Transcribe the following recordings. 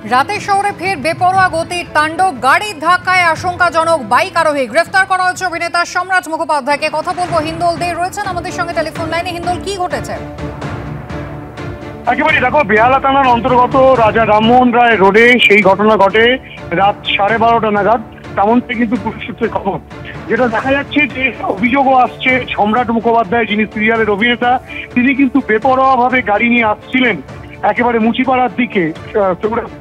রাতে শহরে ফের বেপরোয়া গতির তাণ্ডব, গাড়ির ধাক্কায় আশঙ্কাজনক বাইক আরোহী। গ্রেফতার করা হয়েছে অভিনেতা সম্রাট মুখোপাধ্যায়কে। কথা বলবো হিন্দোল দে রয়েছেন আমাদের সঙ্গে টেলিফোন লাইনে। হিন্দোল, কি ঘটেছে? একেবারে দেখো, বেহালা থানার অন্তর্গত রাজা রামমোহন রায় রোডে সেই ঘটনা ঘটে রাত 12:30 নাগাদ। তেমনটাই কিন্তু পুলিশ সূত্রে খবর। যেটা দেখা যাচ্ছে যে অভিযোগও আসছে, সম্রাট মুখোপাধ্যায় যিনি সিরিয়ালের অভিনেতা, তিনি কিন্তু বেপরোয়াভাবে গাড়ি নিয়ে আসছিলেন একেবারে মুচিপাড়ার দিকে,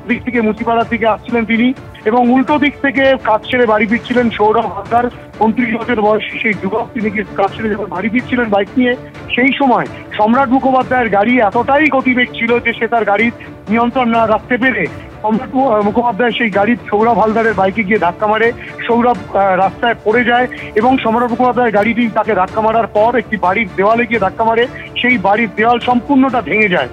দিক থেকে মুচিপাড়ার দিকে আসছিলেন তিনি, এবং উল্টো দিক থেকে কাজ ছেড়ে বাড়ি ফিরছিলেন সৌরভ হালদার, 29 বছর বয়সী সেই যুবক। তিনি কিন্তু কাজ ছেড়ে যখন বাড়ি ফিরছিলেন বাইক নিয়ে, সেই সময় সম্রাট মুখোপাধ্যায়ের গাড়ি এতটাই গতিবেগ ছিল যে সে তার গাড়ির নিয়ন্ত্রণ না রাখতে পেরে সম্রাট মুখোপাধ্যায় সেই গাড়ির সৌরভ হালদারের বাইকে গিয়ে ধাক্কা মারে। সৌরভ রাস্তায় পড়ে যায় এবং সম্রাট মুখোপাধ্যায়ের গাড়িটি তাকে ধাক্কা মারার পর একটি বাড়ির দেওয়ালে গিয়ে ধাক্কা মারে। সেই বাড়ির দেওয়াল সম্পূর্ণটা ভেঙে যায়।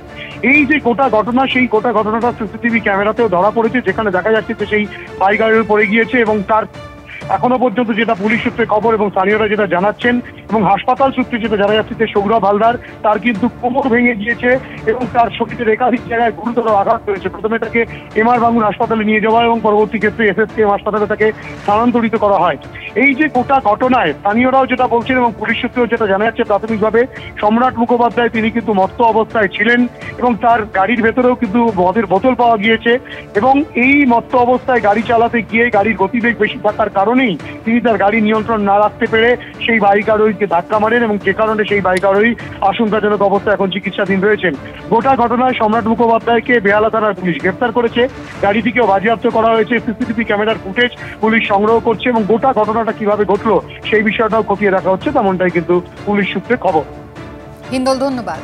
এই যে গোটা ঘটনা, সেই গোটা ঘটনাটা সিসিটিভি ক্যামেরাতেও ধরা পড়েছে, যেখানে দেখা যাচ্ছে যে সেই বাইক আরোহী পড়ে গিয়েছে এবং তার এখনো পর্যন্ত যেটা পুলিশ সূত্রে খবর এবং স্থানীয়রা যেটা জানাচ্ছেন এবং হাসপাতাল সূত্রে যেটা জানা যাচ্ছে যে সৌরভ হালদার, তার কিন্তু কোমর ভেঙে গিয়েছে এবং তার শরীরের একাধিক জায়গায় গুরুতর আঘাত হয়েছে। প্রথমে তাকে এমআর বাঙ্গুর হাসপাতালে নিয়ে যাওয়া এবং পরবর্তী ক্ষেত্রে এসএসকেএম হাসপাতালে তাকে স্থানান্তরিত করা হয়। এই যে গোটা ঘটনায় স্থানীয়রাও যেটা বলছেন এবং পুলিশ সূত্রেও যেটা জানা যাচ্ছে প্রাথমিকভাবে, সম্রাট মুখোপাধ্যায় তিনি কিন্তু মত্ত অবস্থায় ছিলেন এবং তার গাড়ির ভেতরেও কিন্তু মদের বোতল পাওয়া গিয়েছে এবং এই মত্ত অবস্থায় গাড়ি চালাতে গিয়ে গাড়ির গতিবেগ বেশি থাকার কারণেই তিনি তার গাড়ি নিয়ন্ত্রণ না রাখতে পেরে সেই বাইক আরোহীকে ধাক্কা মারেন এবং যে কারণে সেই বাইক আরোহী আশঙ্কাজনক অবস্থায় এখন চিকিৎসাধীন রয়েছেন। গোটা ঘটনায় সম্রাট মুখোপাধ্যায়কে বেহালা থানার পুলিশ গ্রেফতার করেছে। গাড়িটিকেও বাজেয়াপ্ত করা হয়েছে। সিসিটিভি ক্যামেরার ফুটেজ পুলিশ সংগ্রহ করছে এবং গোটা ঘটনাটা কিভাবে ঘটলো সেই বিষয়টাও খতিয়ে দেখা হচ্ছে, তেমনটাই কিন্তু পুলিশ সূত্রে খবর। হিন্দোল, ধন্যবাদ।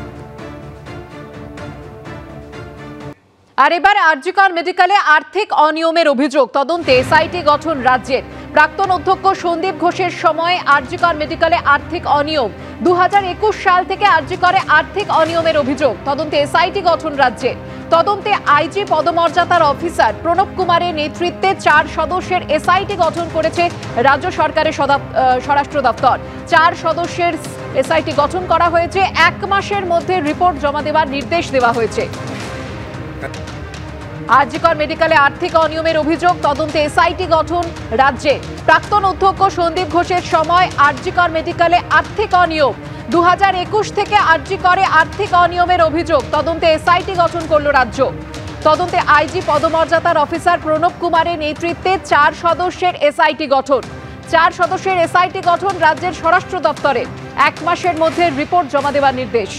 আর এবার আরজিকর মেডিকেলে আর্থিক অনিয়মের অভিযোগ, তদন্তে এসআইটি গঠন রাজ্যের। প্রাক্তন অধ্যক্ষ সন্দীপ ঘোষের সময় আরজিকর মেডিকেলে আর্থিক অনিয়ম। 2021 সাল থেকে আরজিকরে আর্থিক অনিয়মের অভিযোগ, তদন্তে এসআইটি গঠন রাজ্যের। তদন্তে আইজি পদমর্যাদার অফিসার প্রণব কুমারের নেতৃত্বে 4 সদস্যের এসআইটি গঠন করেছে রাজ্য সরকারের স্বরাষ্ট্র দপ্তর। 4 সদস্যের এসআইটি গঠন করা হয়েছে। 1 মাসের মধ্যে রিপোর্ট জমা দেওয়ার নির্দেশ দেওয়া হয়েছে। আরজিকর মেডিকেলে আর্থিক অনিয়মের অভিযোগ, তদন্তে এসআইটি গঠন রাজ্যে। প্রাক্তন অধ্যক্ষ সন্দীপ ঘোষের সময় আরজিকর মেডিকেলে আর্থিক অনিয়ম। 2021 থেকে আরজিকরে আর্থিক অনিয়মের অভিযোগ, তদন্তে এসআইটি গঠন করল রাজ্য। তদন্তে আইজি পদমর্যাদার অফিসার প্রণব কুমারের নেতৃত্বে 4 সদস্যের এসআইটি গঠন। 4 সদস্যের এসআইটি গঠন রাজ্যের স্বরাষ্ট্র দপ্তরে। 1 মাসের মধ্যে রিপোর্ট জমা দেওয়ার নির্দেশ।